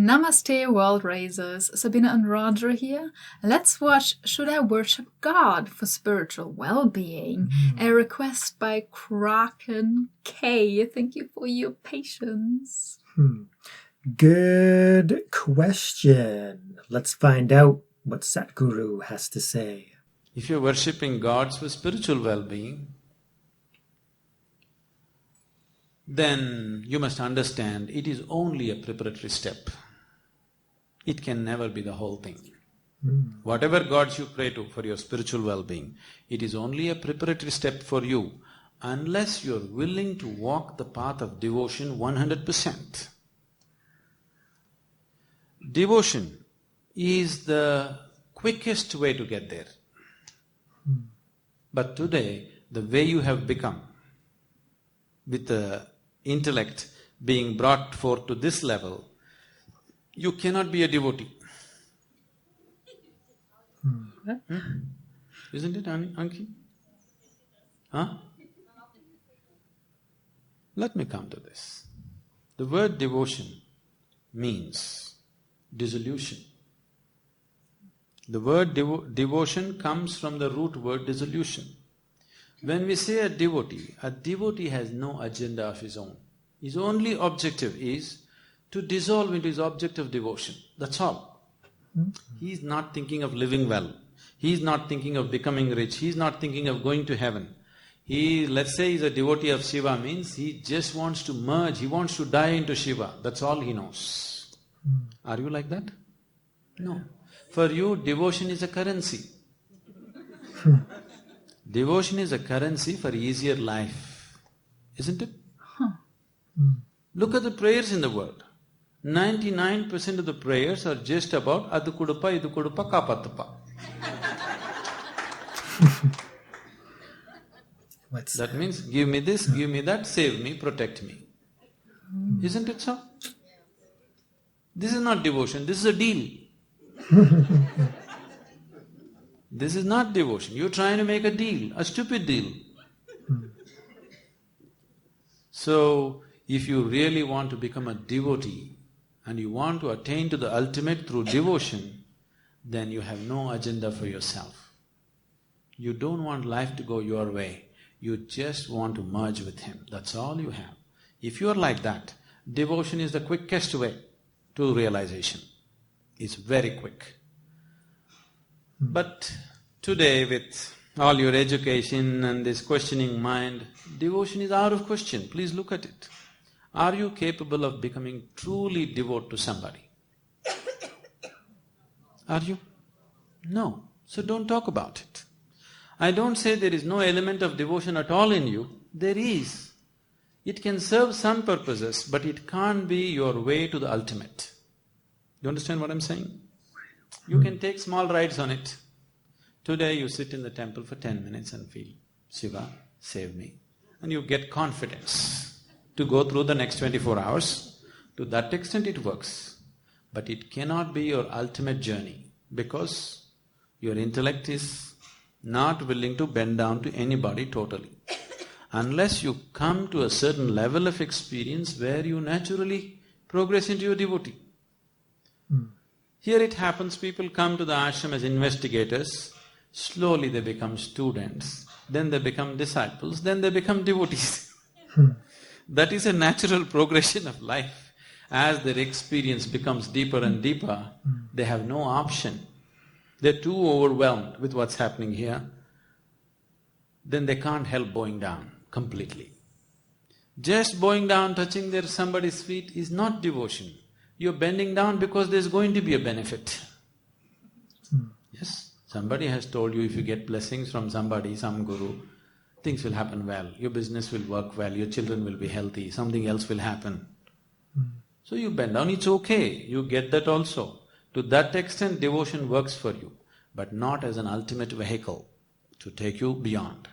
Namaste, world raisers. Sabine and Roger here. Let's watch Should I Worship God for Spiritual Well-Being? A request by Kraken K. Thank you for your patience. Good question. Let's find out what Sadhguru has to say. If you're worshipping gods for spiritual well-being, then you must understand it is only a preparatory step. It can never be the whole thing. Whatever gods you pray to for your spiritual well-being, it is only a preparatory step for you unless you're willing to walk the path of devotion 100%. Devotion is the quickest way to get there. But today, the way you have become, with the intellect being brought forth to this level, you cannot be a devotee. Isn't it, Anki? Huh? Let me come to this. The word devotion means dissolution. The word devotion comes from the root word dissolution. When we say a devotee has no agenda of his own. His only objective is to dissolve into his object of devotion, that's all. He is not thinking of living well, he is not thinking of becoming rich, he is not thinking of going to heaven. Let's say he's a devotee of Shiva, means he just wants to merge, he wants to die into Shiva, that's all he knows. Are you like that? No. For you, devotion is a currency. Devotion is a currency for easier life, isn't it? Look at the prayers in the world. 99% of the prayers are just about adu kudupa, idu kudupa, kapattupa. That means, give me this, give me that, save me, protect me. Isn't it so? This is not devotion, this is a deal. This is not devotion, you're trying to make a deal, a stupid deal. So, if you really want to become a devotee and you want to attain to the ultimate through devotion, then you have no agenda for yourself. You don't want life to go your way, you just want to merge with Him, that's all you have. If you are like that, devotion is the quickest way to realization. It's very quick. But today, with all your education and this questioning mind, devotion is out of question, please look at it. Are you capable of becoming truly devout to somebody? Are you? No, so don't talk about it. I don't say there is no element of devotion at all in you, there is. It can serve some purposes, but it can't be your way to the ultimate. You understand what I'm saying? You can take small rides on it. Today you sit in the temple for 10 minutes and feel, Shiva, save me. And you get confidence to go through the next 24 hours. To that extent it works. But it cannot be your ultimate journey because your intellect is not willing to bend down to anybody totally. Unless you come to a certain level of experience where you naturally progress into your devotee. Here it happens, people come to the ashram as investigators, slowly they become students, then they become disciples, then they become devotees. That is a natural progression of life. As their experience becomes deeper and deeper, they have no option. They're too overwhelmed with what's happening here, then they can't help bowing down completely. Just bowing down, touching somebody's feet is not devotion. You're bending down because there's going to be a benefit. Yes, somebody has told you if you get blessings from somebody, some guru, things will happen well, your business will work well, your children will be healthy, something else will happen. So you bend down, it's okay, you get that also. To that extent, devotion works for you, but not as an ultimate vehicle to take you beyond.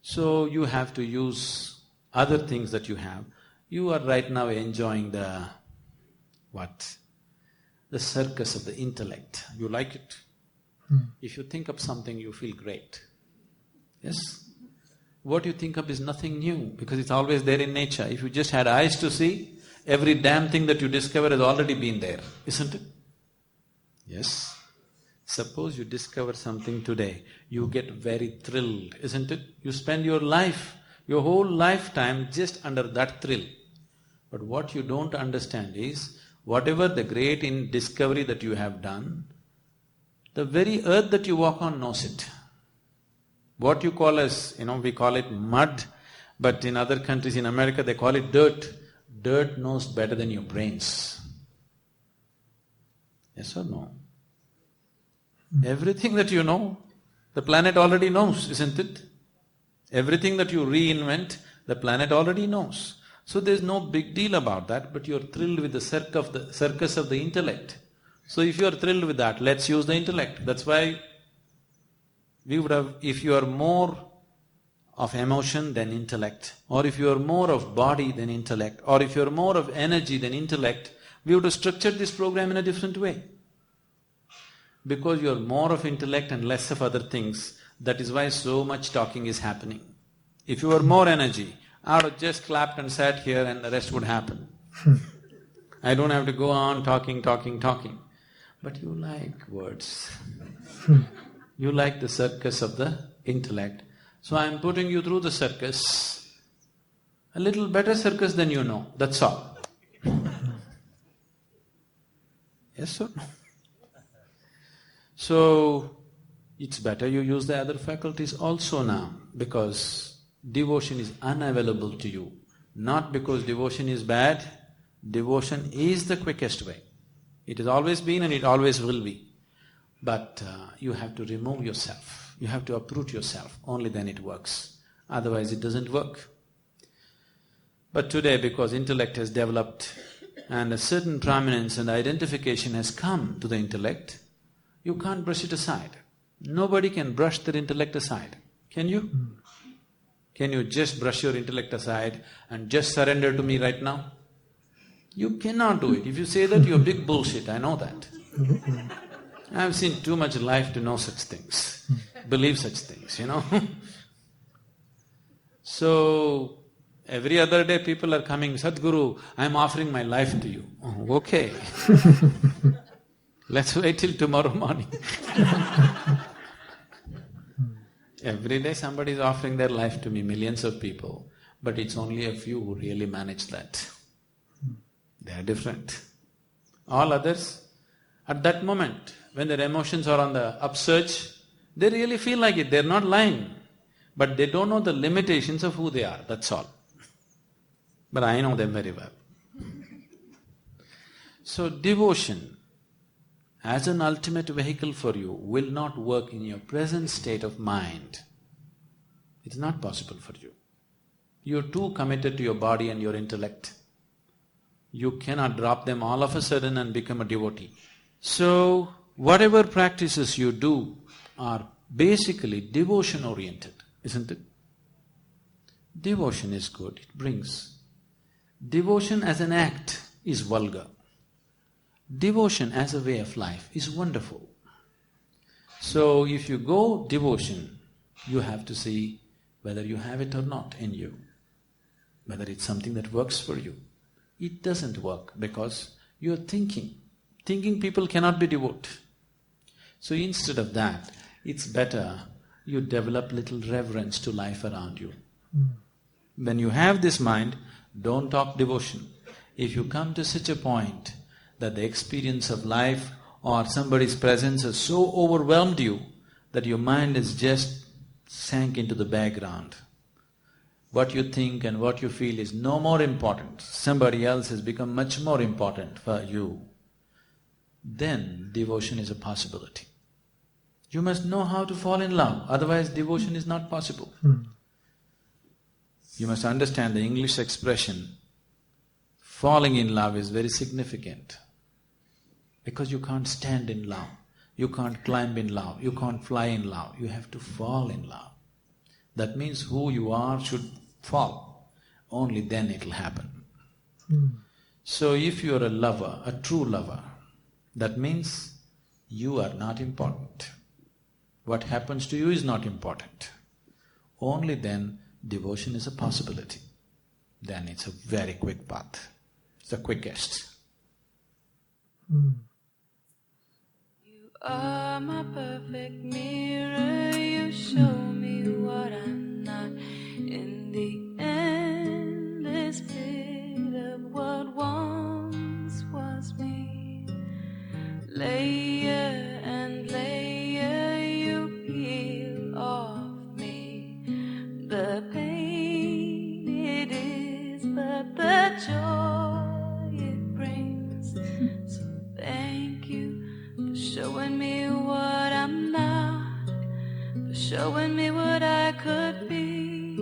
So you have to use other things that you have. You are right now enjoying the circus of the intellect. You like it. If you think of something, you feel great. Yes? What you think of is nothing new because it's always there in nature. If you just had eyes to see, Every damn thing that you discover has already been there, isn't it? Yes. Suppose you discover something today, you get very thrilled, isn't it? You spend your life, your whole lifetime just under that thrill. But what you don't understand is, whatever the great discovery that you have done, the very earth that you walk on knows it. What you call as, we call it mud, but in other countries, in America, they call it dirt. Dirt knows better than your brains. Yes or no? Everything that you know, the planet already knows, isn't it? Everything that you reinvent, the planet already knows. So there's no big deal about that, but you're thrilled with the circus of the intellect. So if you're thrilled with that, let's use the intellect. That's why we would have… if you are more of emotion than intellect, or if you are more of body than intellect, or if you're more of energy than intellect, we would have structured this program in a different way. Because you're more of intellect and less of other things, that is why so much talking is happening. If you were more energy, I would have just clapped and sat here and the rest would happen. I don't have to go on talking. But you like words. You like the circus of the intellect. So I'm putting you through the circus, a little better circus than you know, that's all. Yes or no? So, it's better you use the other faculties also now, because devotion is unavailable to you. Not because devotion is bad, devotion is the quickest way. It has always been and it always will be. But you have to remove yourself, you have to uproot yourself, only then it works. Otherwise it doesn't work. But today, because intellect has developed and a certain prominence and identification has come to the intellect, you can't brush it aside. Nobody can brush their intellect aside. Can you? Can you just brush your intellect aside and just surrender to me right now? You cannot do it. If you say that, you're big bullshit, I know that. I've seen too much life to know such things, believe such things, So, every other day people are coming, Sadhguru, I'm offering my life to you. Oh, okay. Let's wait till tomorrow morning. Every day somebody is offering their life to me, millions of people, but it's only a few who really manage that. They are different. All others, at that moment, when their emotions are on the upsurge, they really feel like it, they're not lying, but they don't know the limitations of who they are, that's all. But I know them very well. So devotion as an ultimate vehicle for you will not work in your present state of mind. It's not possible for you. You're too committed to your body and your intellect. You cannot drop them all of a sudden and become a devotee. So, whatever practices you do are basically devotion-oriented, isn't it? Devotion is good, it brings. Devotion as an act is vulgar. Devotion as a way of life is wonderful. So, if you go devotion, you have to see whether you have it or not in you, whether it's something that works for you. It doesn't work because you're thinking. Thinking people cannot be devout. So instead of that, it's better you develop little reverence to life around you. When you have this mind, don't talk devotion. If you come to such a point that the experience of life or somebody's presence has so overwhelmed you that your mind is just sank into the background, what you think and what you feel is no more important, somebody else has become much more important for you, then devotion is a possibility. You must know how to fall in love, otherwise devotion is not possible. You must understand the English expression, falling in love is very significant. Because you can't stand in love, you can't climb in love, you can't fly in love, you have to fall in love. That means who you are should fall, only then it'll happen. So if you're a lover, a true lover, that means you are not important. What happens to you is not important. Only then devotion is a possibility. Then it's a very quick path. It's the quickest. You are my perfect mirror. You show me what I'm not in the endless pit of what once was me. Layer and layer you peel off me. The pain it is, but the joy it brings. So thank you for showing me what I'm not, for showing me what I could be.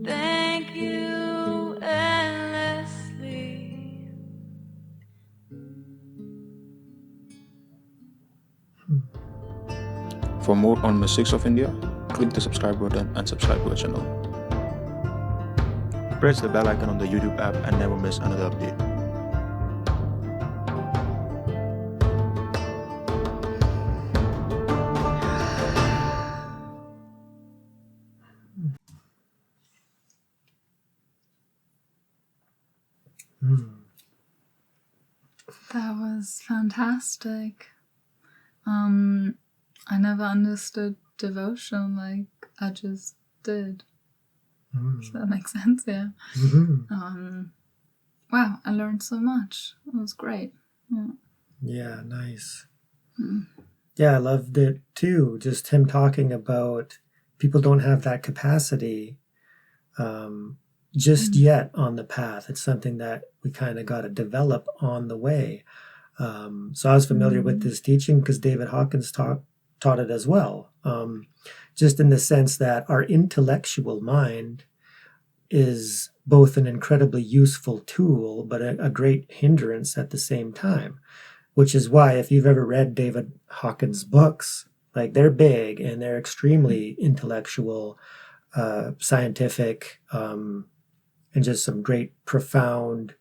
Thank you endlessly. For more on mystics of India, click the subscribe button and subscribe to our channel. Press the bell icon on the YouTube app and never miss another update. That was fantastic. I never understood devotion like I just did. Does that make sense? Yeah. Wow, I learned so much. It was great. Yeah, nice. Yeah, I loved it too. Just him talking about people don't have that capacity just yet on the path. It's something that we kind of got to develop on the way. So I was familiar with this teaching because David Hawkins taught it as well. Just in the sense that our intellectual mind is both an incredibly useful tool, but a great hindrance at the same time. Which is why, if you've ever read David Hawkins' books, like they're big and they're extremely intellectual, scientific, and just some great profound,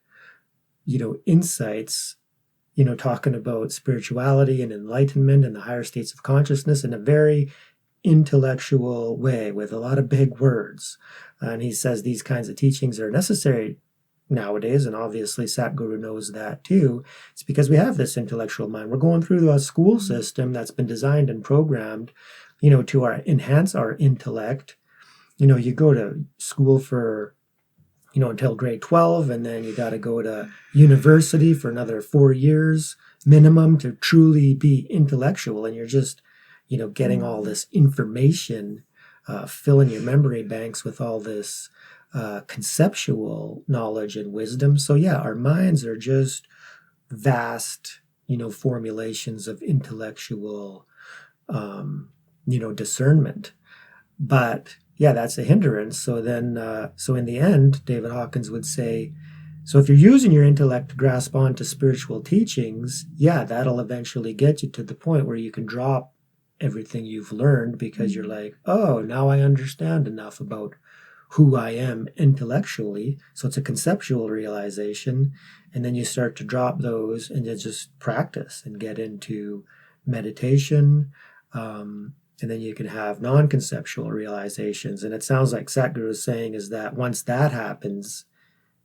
insights, talking about spirituality and enlightenment and the higher states of consciousness in a very intellectual way with a lot of big words. And he says these kinds of teachings are necessary nowadays, and obviously Sadhguru knows that too. It's because we have this intellectual mind. We're going through a school system that's been designed and programmed, to enhance our intellect. You go to school for, until grade 12, and then you got to go to university for another 4 years minimum to truly be intellectual. And you're just, getting all this information, filling your memory banks with all this conceptual knowledge and wisdom. So yeah, our minds are just vast, formulations of intellectual, discernment. But yeah, that's a hindrance. So then, so in the end, David Hawkins would say, so if you're using your intellect to grasp onto spiritual teachings, yeah, that'll eventually get you to the point where you can drop everything you've learned because you're like, oh, now I understand enough about who I am intellectually. So it's a conceptual realization. And then you start to drop those and you just practice and get into meditation. And then you can have non-conceptual realizations. And it sounds like Sadhguru is saying is that once that happens,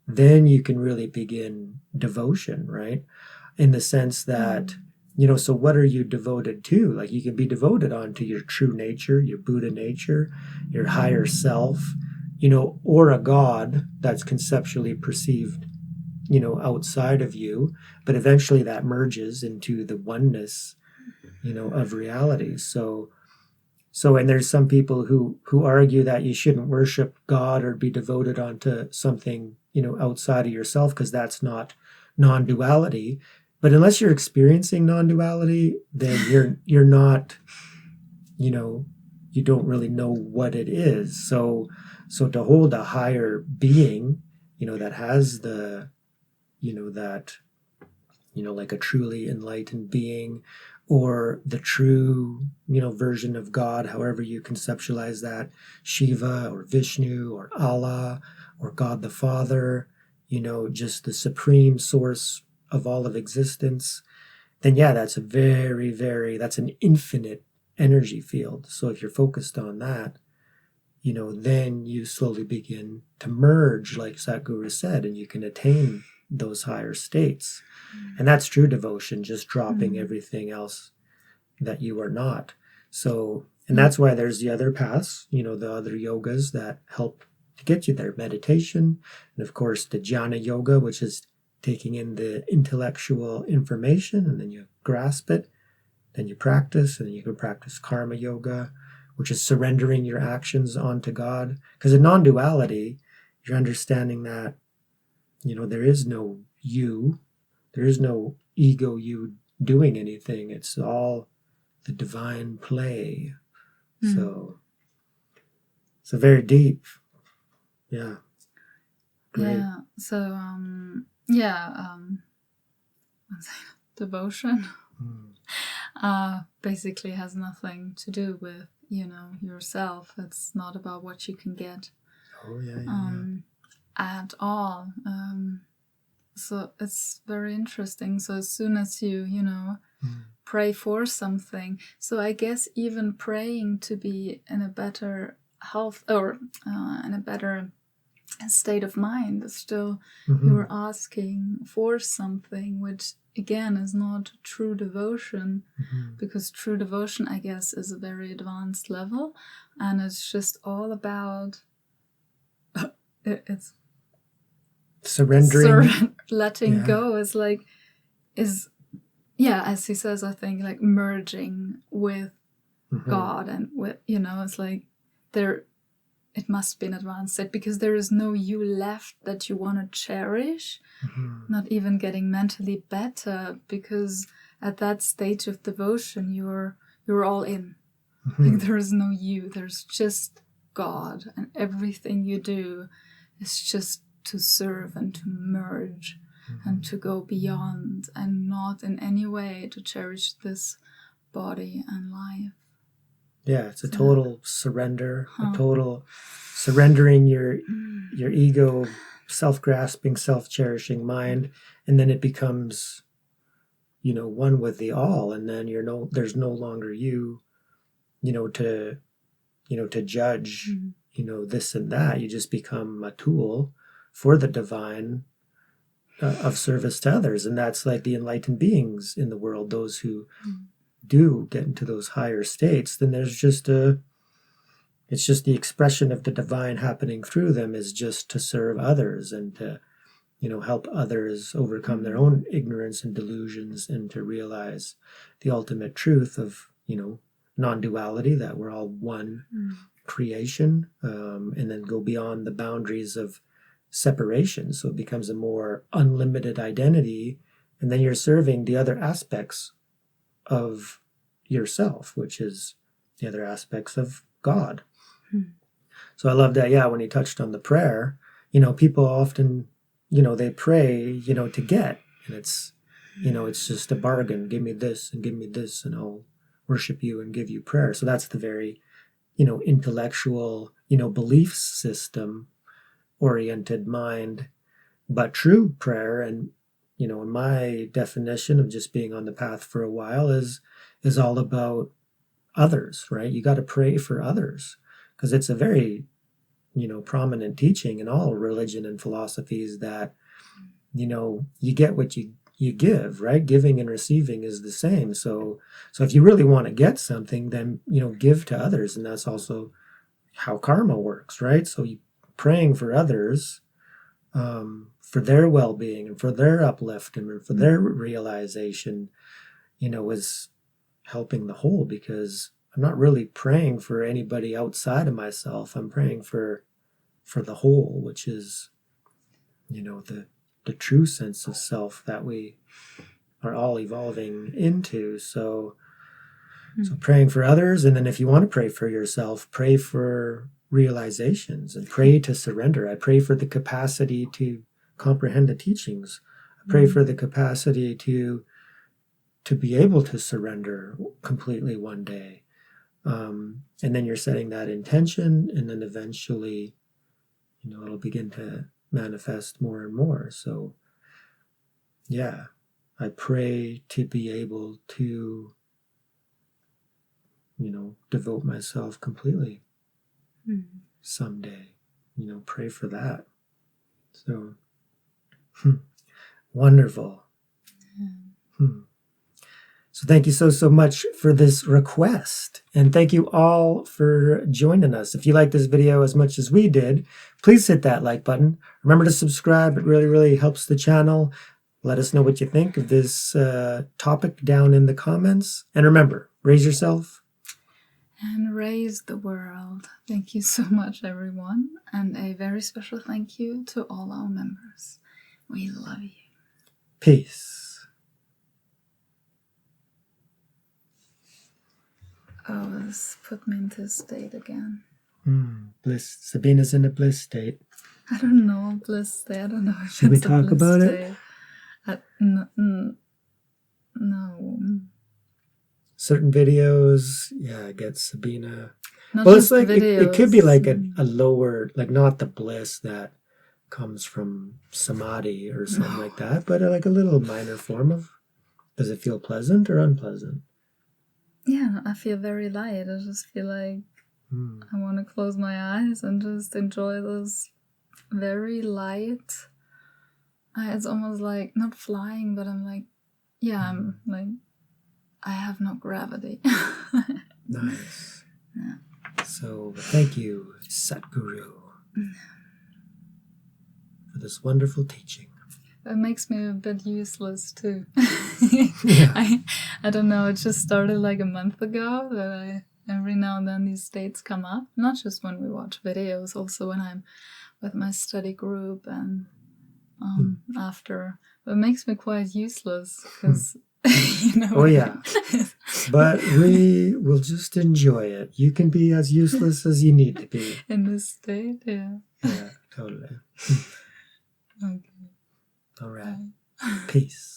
then you can really begin devotion, right? In the sense that, so what are you devoted to? Like you can be devoted onto your true nature, your Buddha nature, your higher self, or a God that's conceptually perceived, outside of you, but eventually that merges into the oneness, of reality. So, and there's some people who argue that you shouldn't worship God or be devoted onto something, outside of yourself, because that's not non-duality. But unless you're experiencing non-duality, then you're not, you don't really know what it is. So to hold a higher being, that has the, like a truly enlightened being, or the true, version of God, however you conceptualize that, Shiva or Vishnu or Allah or God the Father, just the supreme source of all of existence, then yeah, that's a very, very, that's an infinite energy field. So if you're focused on that, then you slowly begin to merge, like Sadhguru said, and you can attain those higher states. And that's true devotion, just dropping everything else that you are not. So, and that's why there's the other paths, the other yogas that help to get you there. Meditation, and of course the jnana yoga, which is taking in the intellectual information and then you grasp it, then you practice, and then you can practice karma yoga, which is surrendering your actions onto God. Because in non-duality, you're understanding that, there is no you, there is no ego you doing anything. It's all the divine play. So very deep. Yeah. Great. Yeah. So devotion basically has nothing to do with yourself. It's not about what you can get. Oh yeah. At all. So it's very interesting. So as soon as you pray for something, so I guess even praying to be in a better health or in a better state of mind is still you're asking for something, which again is not true devotion, because true devotion, I guess, is a very advanced level, and it's just all about it's surrendering, letting go is as he says, I think, like merging with God, and with it's like there it must be an advanced state, because there is no you left that you want to cherish, not even getting mentally better, because at that stage of devotion you're all in. Like there is no you, there's just God, and everything you do is just to serve and to merge and to go beyond, and not in any way to cherish this body and life. Yeah, it's a total surrender, a total surrendering your ego, self-grasping, self-cherishing mind, and then it becomes, one with the all, and then there's no longer you, to judge, this and that. You just become a tool for the divine of service to others, and that's like the enlightened beings in the world, those who do get into those higher states. Then there's it's just the expression of the divine happening through them is just to serve others and to help others overcome their own ignorance and delusions, and to realize the ultimate truth of non-duality, that we're all one creation, and then go beyond the boundaries of separation, so it becomes a more unlimited identity, and then you're serving the other aspects of yourself, which is the other aspects of God. So I love that, when he touched on the prayer, people often, they pray, to get, and it's, it's just a bargain. Give me this and give me this, and I'll worship you and give you prayer. So that's the very, intellectual, belief system oriented mind. But true prayer, and in my definition of just being on the path for a while, is all about others, right? You got to pray for others, because it's a very prominent teaching in all religion and philosophies that you get what you give, right? Giving and receiving is the same. So if you really want to get something, then give to others, and that's also how karma works, right? So you praying for others, for their well-being and for their upliftment and for their realization, is helping the whole, because I'm not really praying for anybody outside of myself. I'm praying for the whole, which is, the true sense of self that we are all evolving into. So praying for others, and then if you want to pray for yourself, pray for realizations and pray to surrender. I pray for the capacity to comprehend the teachings. I pray for the capacity to be able to surrender completely one day. And then you're setting that intention, and then eventually, it'll begin to manifest more and more. So, I pray to be able to, devote myself completely someday. Pray for that. So, Wonderful. So thank you so much for this request. And thank you all for joining us. If you like this video as much as we did, please hit that like button. Remember to subscribe. It really helps the channel. Let us know what you think of this topic down in the comments. And remember, raise yourself. And raise the world. Thank you so much, everyone. And a very special thank you to all our members. We love you. Peace. Oh, this put me into a state again. Bliss. Sabina's in a bliss state. I don't know, bliss state. I don't know if Should we it's a talk bliss about state. it? No. Certain videos, I get Sabina. Not Well, just it's like videos. it could be like a lower, like not the bliss that comes from samadhi or something like that, but like a little minor form of. Does it feel pleasant or unpleasant? Yeah, I feel very light. I just feel like I want to close my eyes and just enjoy this very light. It's almost like not flying, but I'm like, I'm like, I have no gravity. Nice. Yeah. So thank you, Sadhguru, for this wonderful teaching. It makes me a bit useless too. Yeah. I don't know, it just started like a month ago that every now and then these states come up. Not just when we watch videos, also when I'm with my study group and after. But it makes me quite useless because, you know. Oh, yeah. But we will just enjoy it. You can be as useless as you need to be. In this state, yeah. Yeah, totally. Okay. All right. Peace.